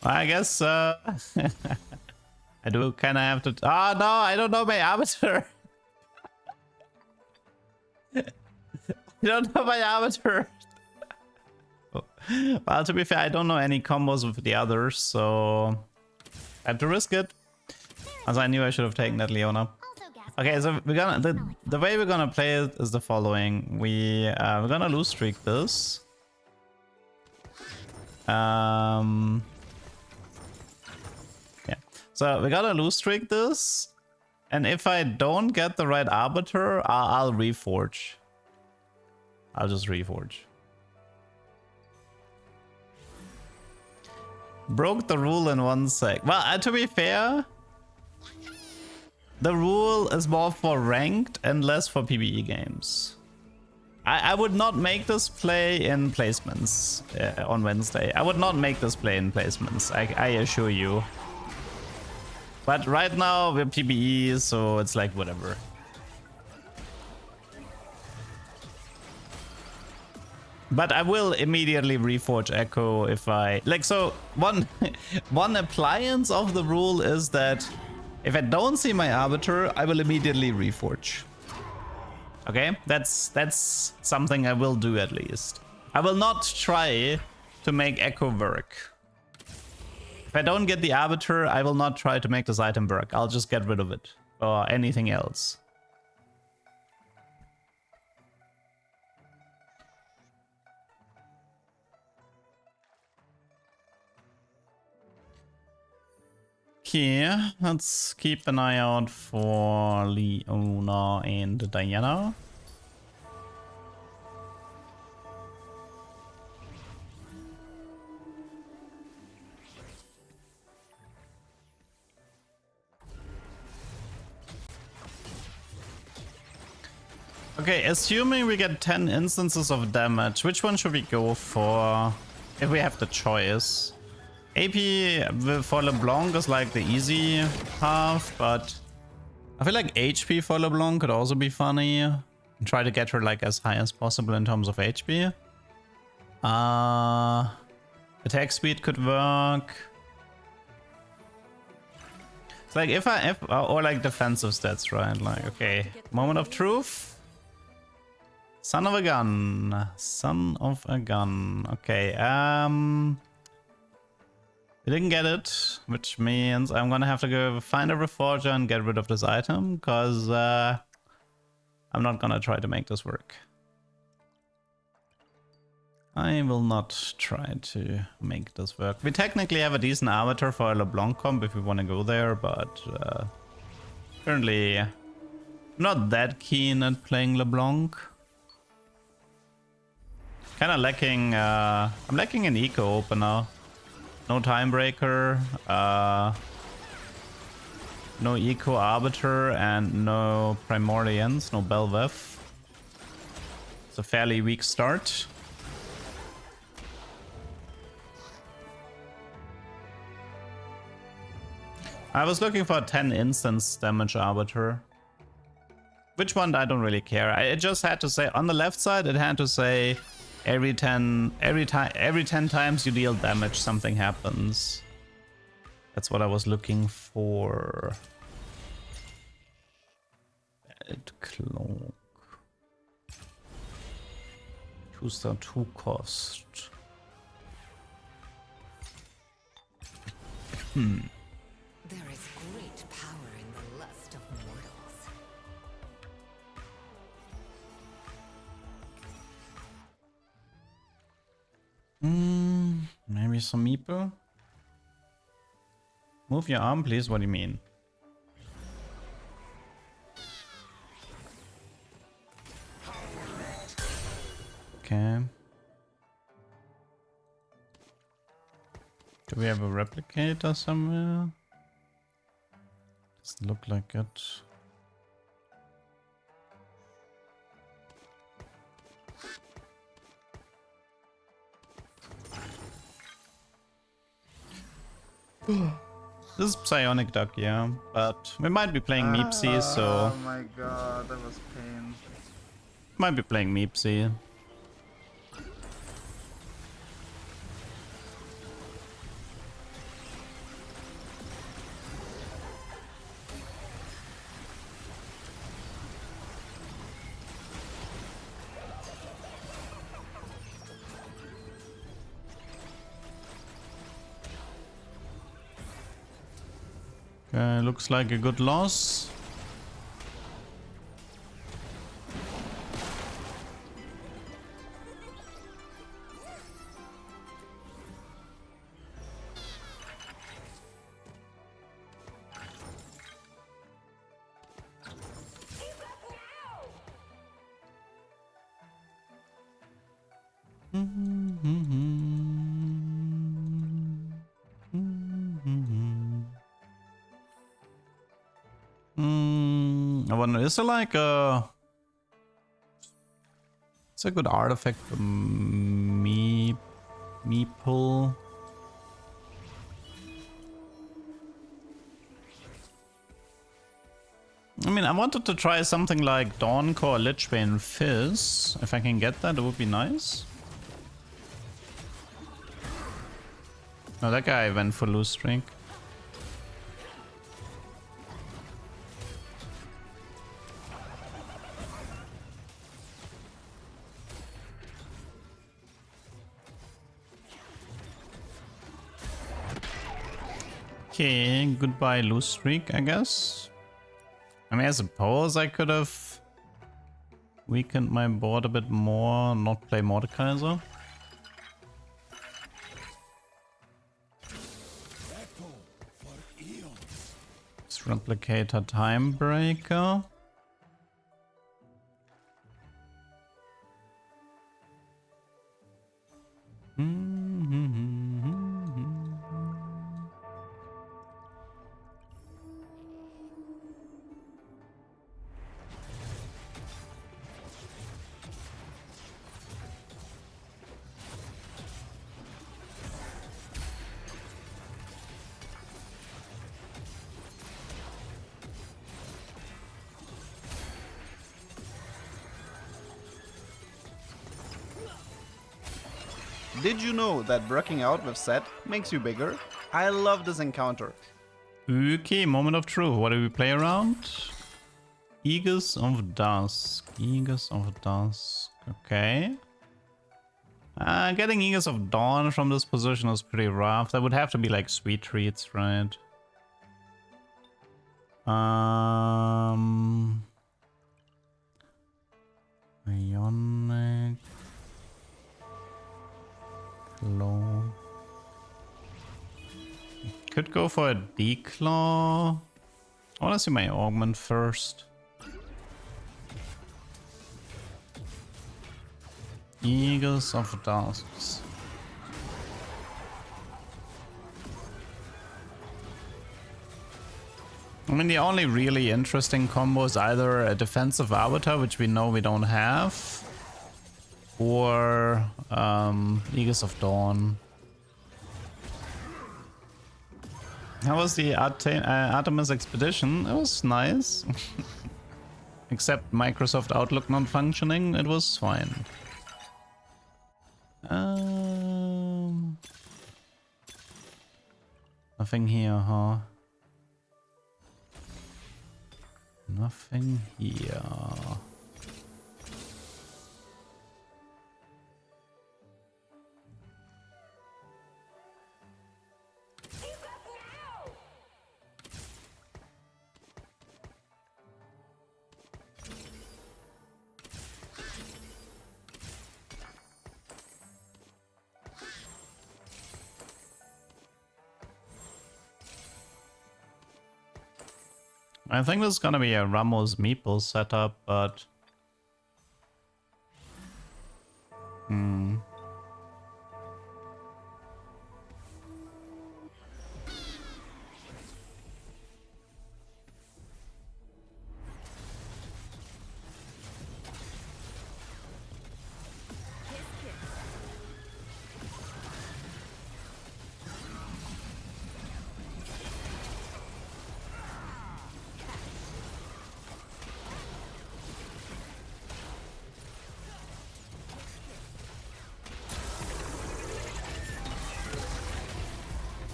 I guess I do kind of have to. Oh no, I don't know my arbiter. I don't know my arbiter. Well, to be fair, I don't know any combos with the others, so I have to risk it. As I knew I should have taken that Leona. Okay, so we're gonna the way we're gonna play it is the following. We're gonna lose streak this. Yeah. So we gotta lose streak this, and if I don't get the right arbiter, I'll reforge. I'll just reforge. Broke the rule in 1 sec. Well, to be fair, the rule is more for ranked and less for PvE games. I would not make this play in placements on Wednesday. I would not make this play in placements, I assure you. But right now we're PvE, so it's like whatever. But I will immediately reforge Echo if I like. So one appliance of the rule is that if I don't see my arbiter, I will immediately reforge. Okay, that's something I will do at least. I will not try to make Echo work. If I don't get the arbiter, I will not try to make this item work. I'll just get rid of it or anything else. Okay, let's keep an eye out for Leona and Diana. Okay, assuming we get 10 instances of damage, which one should we go for if we have the choice? AP for LeBlanc is like the easy half, but I feel like HP for LeBlanc could also be funny. Try to get her like as high as possible in terms of HP. Attack speed could work. It's like if or like defensive stats, right? Like, okay, moment of truth. Son of a gun. Son of a gun. Okay, we didn't get it, which means I'm gonna have to go find a reforger and get rid of this item, because I'm not gonna try to make this work. I will not try to make this work. We technically have a decent arbiter for a LeBlanc comp if we want to go there, but currently I'm not that keen at playing LeBlanc. Kind of lacking, I'm lacking an eco opener. No Timebreaker, no Eco Arbiter, and no Primordians, no Belveth. It's a fairly weak start. I was looking for a 10 instance damage Arbiter. Which one, I don't really care. It just had to say, on the left side, it had to say, every 10 times you deal damage, something happens. That's what I was looking for. Bad cloak. 2-star 2 cost. There is great power in the lust of mortals. Maybe some Meeple? Move your arm, please. What do you mean? Okay. Do we have a replicator somewhere? Doesn't look like it. This is Psionic Duck, yeah, but we might be playing Meepsy, so... Oh my god, that was pain. Might be playing Meepsy. Okay, looks like a good loss. I wonder, is there like a... It's a good artifact for Meeple. I mean, I wanted to try something like Dawncore, Lichbane, Fizz. If I can get that, it would be nice. Oh, that guy went for loose streak. Okay, goodbye loose streak, I guess. I mean, I suppose I could have weakened my board a bit more, not play Mordekaiser. Let's replicate a Timebreaker. Did you know that working out with Set makes you bigger? I love this encounter. Okay, moment of truth. What do we play around? Aegis of Dusk. Aegis of Dusk. Okay. Getting Aegis of Dawn from this position is pretty rough. That would have to be like sweet treats, right? Ionic. Claw. Could go for a declaw. I want to see my augment first. Eagles of Dusks. I mean, the only really interesting combo is either a defensive avatar, which we know we don't have, or Aegis of Dawn. How was the Artemis expedition? It was nice. Except Microsoft Outlook not functioning, it was fine. Nothing here, huh? Nothing here. I think this is gonna be a Rammus Meeple setup, but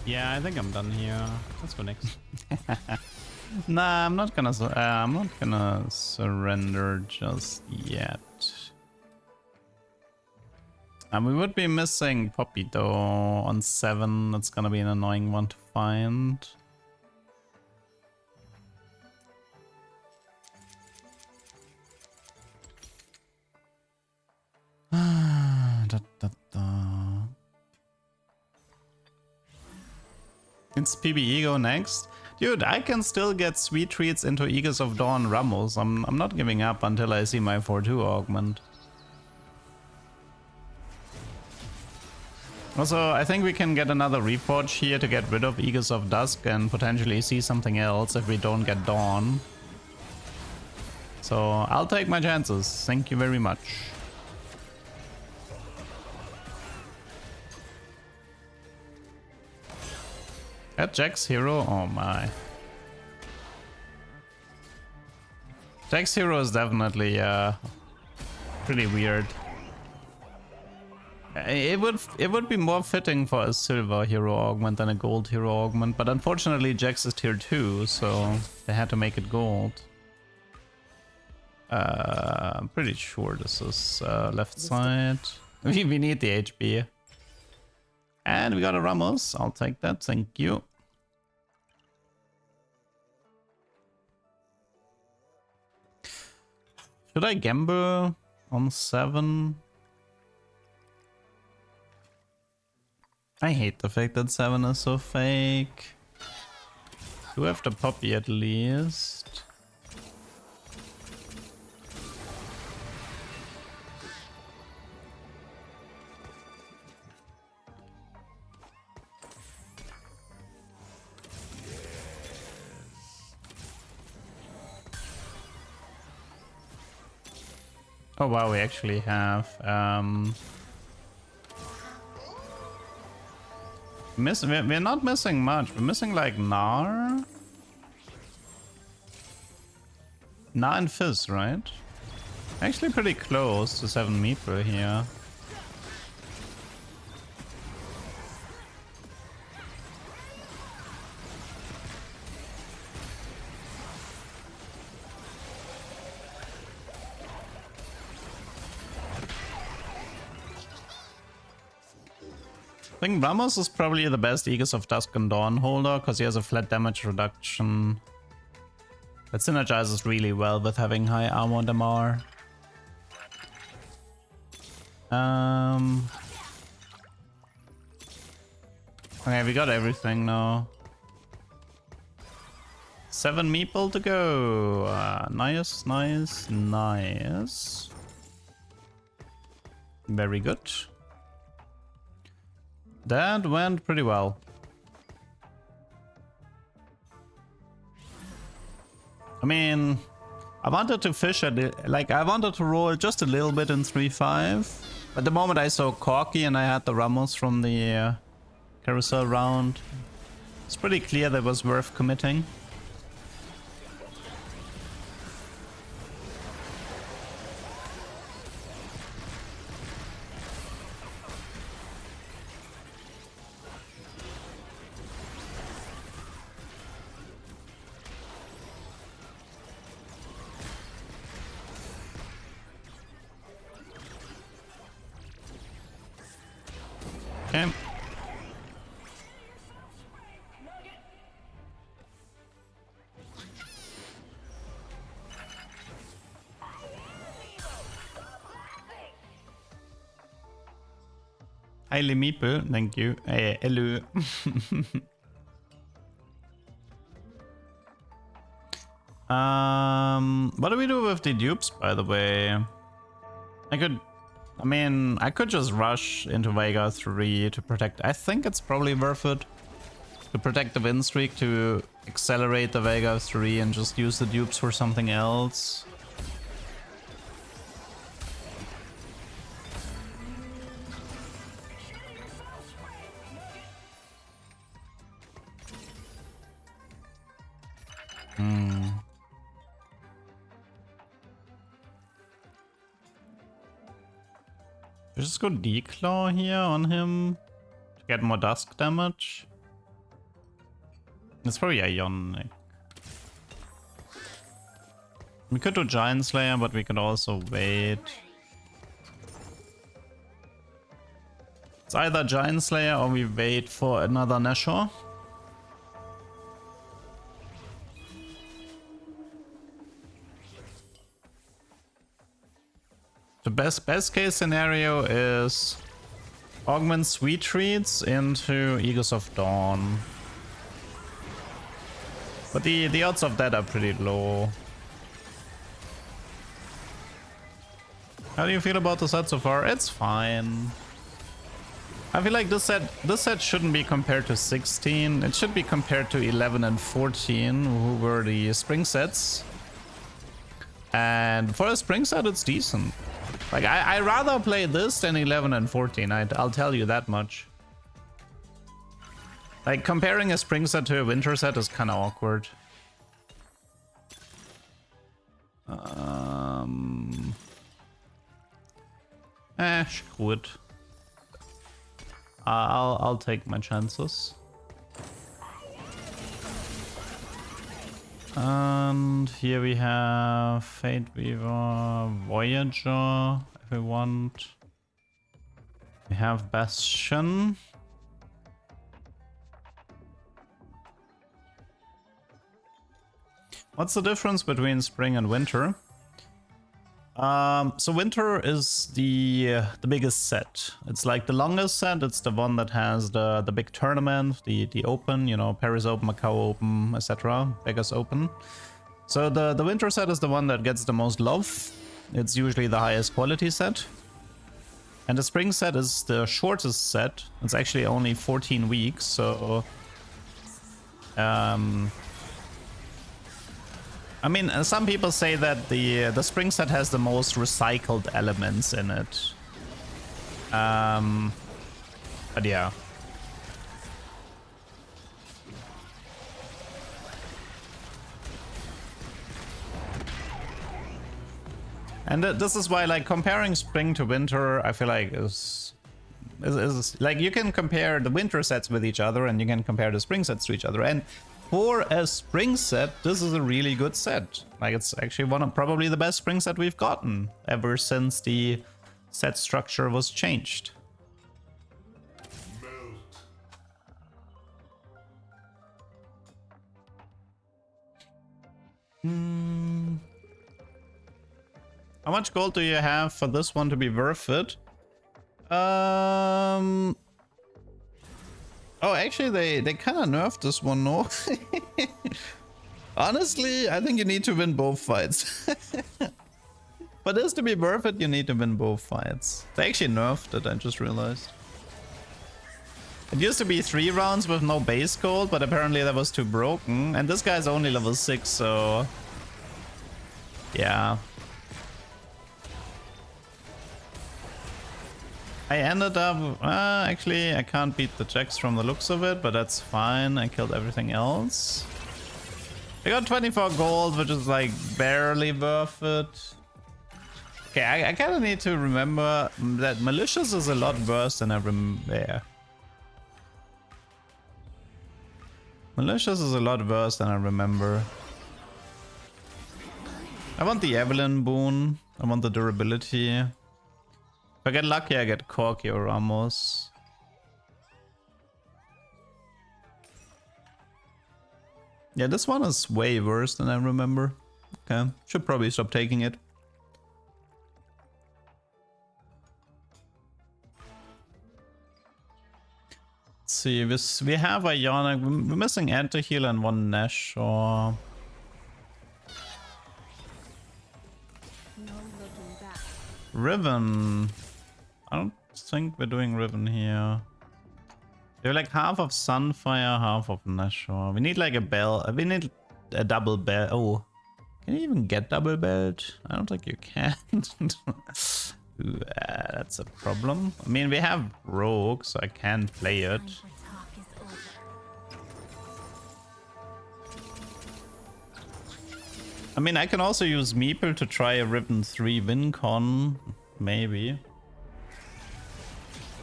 yeah, I think I'm done here. Let's go next. Nah, I'm not gonna surrender just yet. And we would be missing Poppy though on 7. That's gonna be an annoying one to find. Da, da, da. It's PB Ego next. Dude, I can still get sweet treats into Eagles of Dawn Rammus. I'm not giving up until I see my 4-2 augment. Also, I think we can get another Reforge here to get rid of Eagles of Dusk and potentially see something else if we don't get Dawn. So I'll take my chances. Thank you very much. That Jack's hero? Oh my. Jack's hero is definitely pretty weird. It would be more fitting for a silver hero augment than a gold hero augment, but unfortunately Jax is tier 2, so they had to make it gold. I'm pretty sure this is left side. We need the HP. And we got a Rammus. I'll take that, thank you. Should I gamble on 7? I hate the fact that 7 is so fake. Do have the puppy at least. Oh wow, we actually have we're not missing much. We're missing like Gnar and Fizz, right? Actually pretty close to 7 Meeple here. I think Rammus is probably the best Aegis of Dusk and Dawn holder because he has a flat damage reduction that synergizes really well with having high armor and MR. Okay, we got everything now. 7 Meeple to go. Nice, nice, nice. Very good. That went pretty well. I mean, I wanted to fish at it, like I wanted to roll just a little bit in 3-5. But the moment I saw Corky and I had the Rammus from the carousel round, it's pretty clear that it was worth committing. Okay. Hi Meeple, thank you. Hey, hello. What do we do with the dupes, by the way? I could just rush into Vega 3 to protect. I think it's probably worth it to protect the win streak, to accelerate the Vega 3 and just use the dupes for something else. Just go Declaw here on him to get more dusk damage. It's probably Ionic. We could do Giant Slayer, but we could also wait. It's either Giant Slayer or we wait for another Nashor. The best case scenario is Augment Sweet Treats into Eagles of Dawn. But the odds of that are pretty low. How do you feel about the set so far? It's fine. I feel like this set shouldn't be compared to 16. It should be compared to 11 and 14, who were the spring sets. And for a spring set, it's decent. Like, I rather play this than 11 and 14, I'll tell you that much. Like, comparing a spring set to a winter set is kind of awkward. Screw it. I'll take my chances. And here we have Fate Weaver, Voyager, if we want. We have Bastion. What's the difference between spring and winter? So winter is the biggest set. It's like the longest set. It's the one that has the big tournament, the Open, you know, Paris Open, Macau Open, etc. Vegas Open. So the winter set is the one that gets the most love. It's usually the highest quality set. And the spring set is the shortest set. It's actually only 14 weeks, so I mean, some people say that the spring set has the most recycled elements in it. But yeah. And this is why, like, comparing spring to winter, I feel like is like, you can compare the winter sets with each other and you can compare the spring sets to each other. And for a spring set, this is a really good set. Like, it's actually one of probably the best spring set we've gotten ever since the set structure was changed. How much gold do you have for this one to be worth it? Oh, actually, they kind of nerfed this one, no? Honestly, I think you need to win both fights. For this to be worth it, you need to win both fights. They actually nerfed it, I just realized. It used to be 3 rounds with no base gold, but apparently that was too broken. And this guy's only level 6, so... yeah. I ended up... actually, I can't beat the checks from the looks of it, but that's fine. I killed everything else. I got 24 gold, which is like barely worth it. Okay, I kind of need to remember that Malicious is a lot worse than I remember. Malicious is a lot worse than I remember. I want the Evelyn boon. I want the durability. If I get lucky, I get Corky or Rammus. Yeah, this one is way worse than I remember. Okay, should probably stop taking it. Let's see, we have Ionic. We're missing Anti-Heal and 1 Nash or... Riven. I don't think we're doing Riven here. They're like half of Sunfire, half of Nashor. We need like a bell. We need a double belt. Oh, can you even get double belt? I don't think you can. Ooh, that's a problem. I mean, we have Rogue, so I can play it. I mean, I can also use Meeple to try a Riven 3 win con. Maybe.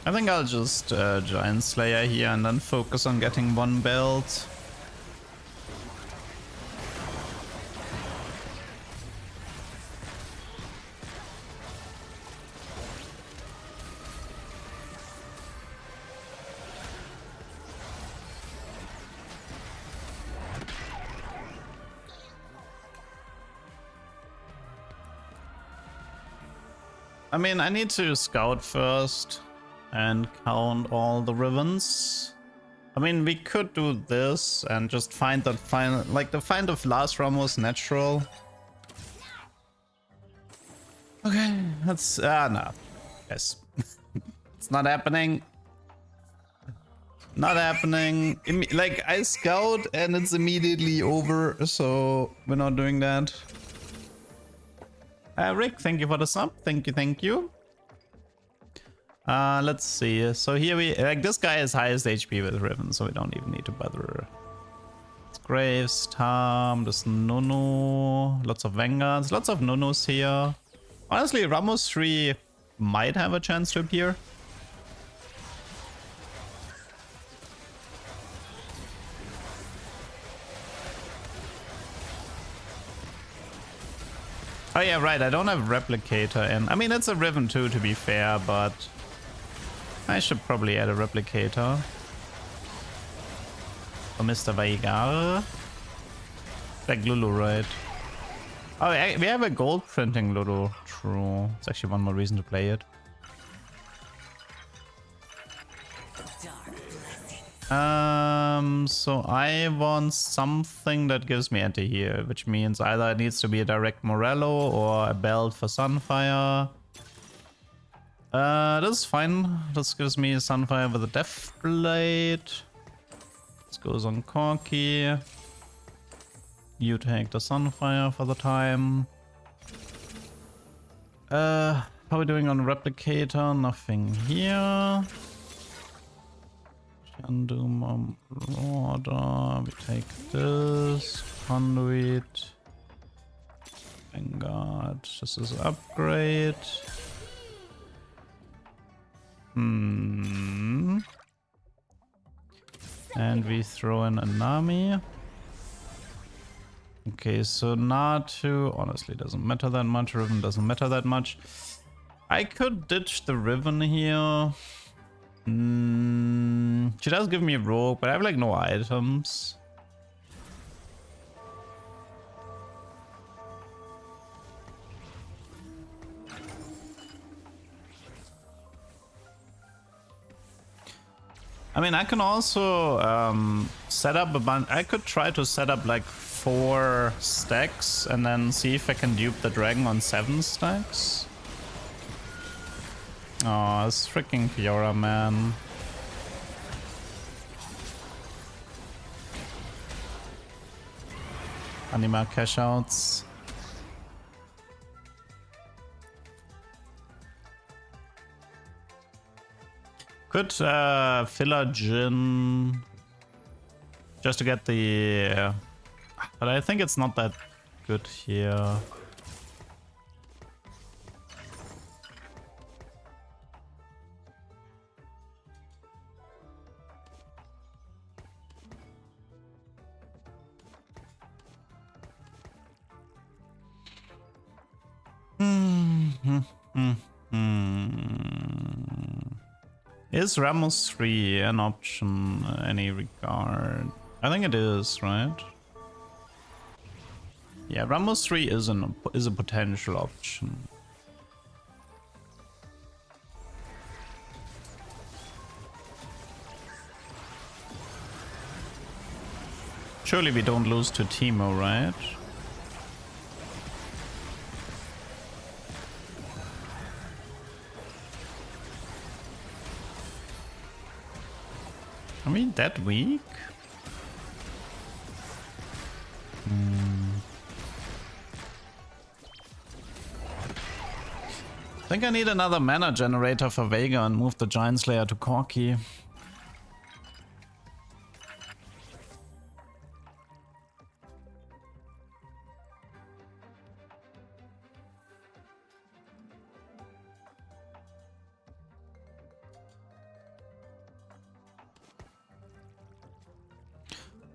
I think I'll just Giant Slayer here and then focus on getting 1 belt. I mean, I need to scout first and count all the ribbons. I mean, we could do this and just find that final, like the find of last Rammus natural. Okay, that's no. Yes. It's not happening. Not happening. Like I scout and it's immediately over, so we're not doing that. Rick, thank you for the sub. Thank you, thank you. Let's see. So here we like this guy is highest HP with Riven, so we don't even need to bother. It's Graves, Tom, this Nunu, lots of Vanguards, lots of Nunus here. Honestly, Rammus 3 might have a chance to appear. Oh yeah, right, I don't have Replicator in. I mean, it's a Riven too, to be fair, but I should probably add a Replicator. For Mr. Veigar. Like Lulu, right? Oh, we have a gold printing Lulu. True. It's actually one more reason to play it. So I want something that gives me anti-heal, which means either it needs to be a direct Morello or a belt for Sunfire. This is fine. This gives me Sunfire with a Death Blade. This goes on Corky. You take the Sunfire for the time. How are we doing on Replicator? Nothing here. Doom order. We take this conduit. Vanguard. This is an upgrade. And we throw in a Nami. Okay, so Natu honestly doesn't matter that much. Riven doesn't matter that much. I could ditch the Riven here. She does give me a rogue, but I have like no items. I mean, I can also set up a bunch. I could try to set up like 4 stacks and then see if I can dupe the dragon on 7 stacks. Oh, it's freaking Fiora, man. Anima cash outs. Could filler Jin just to get the but I think it's not that good here. Is Rammus 3 an option in any regard? I think it is, right? Yeah, Rammus 3 is a potential option. Surely we don't lose to Teemo, right? Are we that weak? I think I need another mana generator for Vega and move the Giant Slayer to Corky.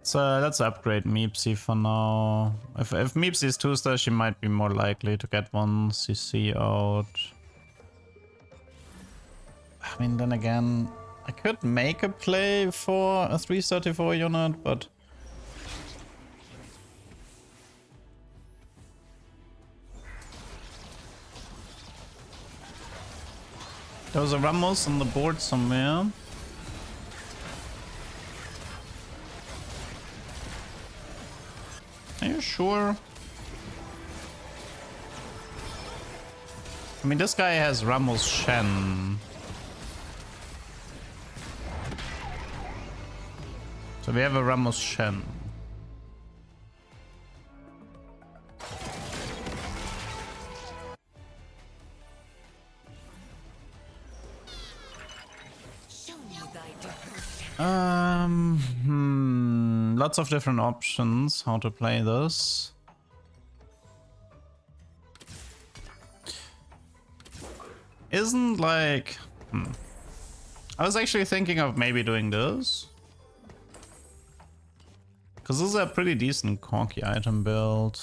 So let's upgrade Meepsy for now. If Meepsy is 2-star, she might be more likely to get 1 CC out. I mean, then again, I could make a play for a 334 unit, but There was a Rammus on the board somewhere. Are you sure? I mean, this guy has Rammus Shen. So we have a Rammus Shen. Lots of different options how to play this. Isn't like... I was actually thinking of maybe doing this. Because this is a pretty decent Corki item build.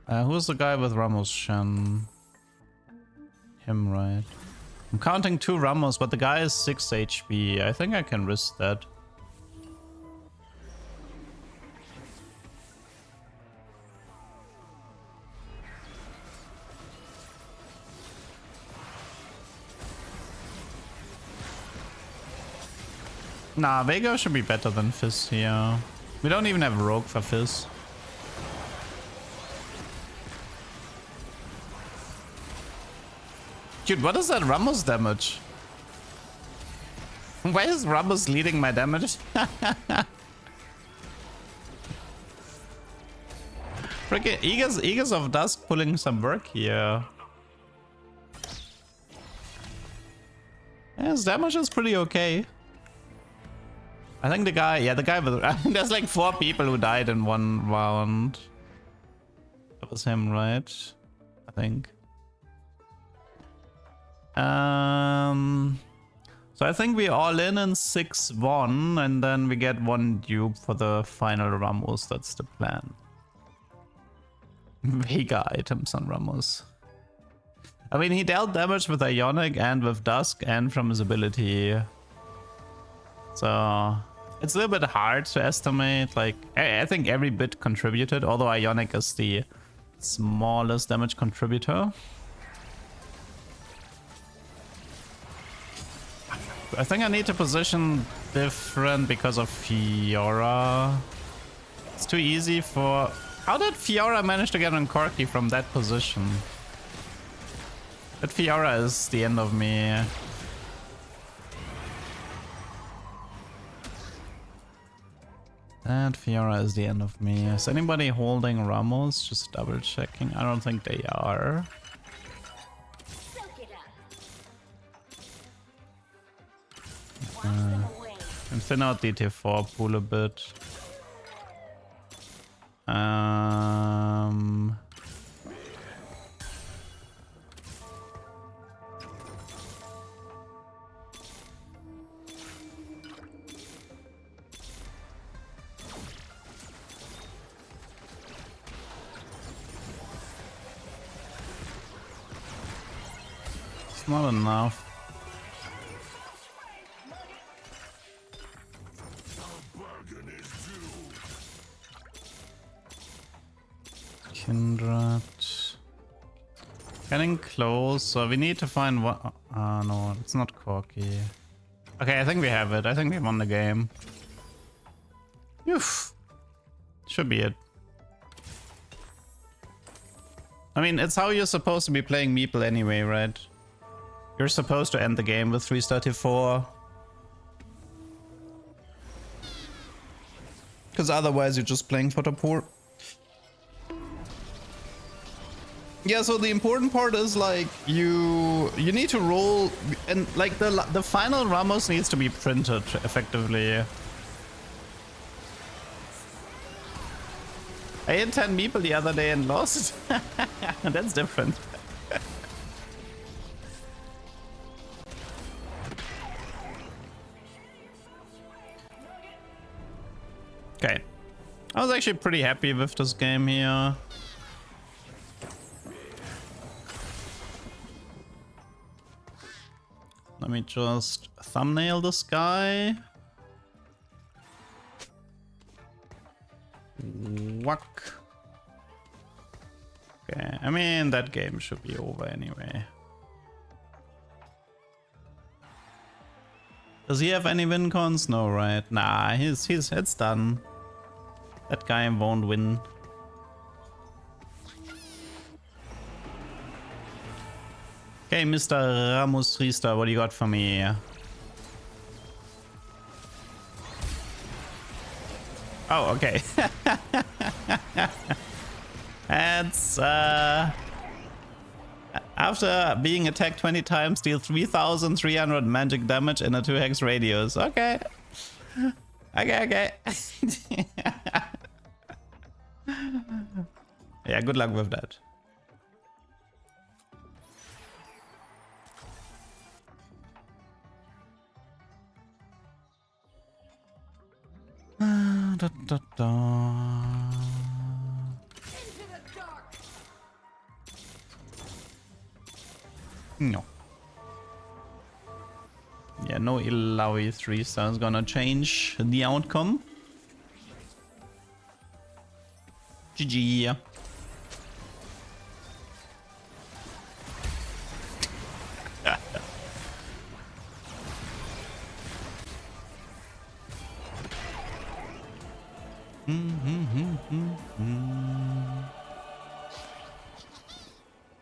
Who's the guy with Rammus Shen? Him, right? I'm counting 2 Rammus, but the guy is 6 HP. I think I can risk that. Nah, Vega should be better than Fizz here. We don't even have Rogue for Fizz. Dude, what is that Rammus damage? Why is Rammus leading my damage? Freaking Eagles of Dusk pulling some work here. Yeah, his damage is pretty okay. I think the guy, yeah, the guy with... There's like 4 people who died in 1 round. That was him, right? I think. So I think we all in 6-1, and then we get 1 dupe for the final Rammus. That's the plan. Vega items on Rammus. I mean, he dealt damage with Ionic and with Dusk and from his ability. So it's a little bit hard to estimate. Like, I think every bit contributed, although Ionic is the smallest damage contributor. I think I need to position different because of Fiora. It's too easy for... How did Fiora manage to get on Corki from that position? But Fiora is the end of me. That Fiora is the end of me. Is anybody holding Rammus? Just double checking. I don't think they are. And thin out DT4 pool a bit. It's not enough. Kindred. Getting close, so we need to find what... no, it's not Corki. Okay, I think we have it. I think we won the game. Oof. Should be it. I mean, it's how you're supposed to be playing Meeple anyway, right? You're supposed to end the game with 334. Because otherwise you're just playing for the poor. Yeah, so the important part is like you need to roll, and like the final Rammus needs to be printed effectively. I hit 10 Meeple the other day and lost. That's different. Okay. I was actually pretty happy with this game here. Let me just thumbnail this guy. Whack. Okay, I mean, that game should be over anyway. Does he have any win cons? No, right? Nah, it's done. That guy won't win. Okay, Mr. Rammus Riester, what do you got for me? Oh, okay. That's after being attacked 20 times, deal 3,300 magic damage in a 2-hex radius. Okay. Okay. Yeah, good luck with that. No. Yeah, no Ilaoi 3-star is gonna change the outcome. GG.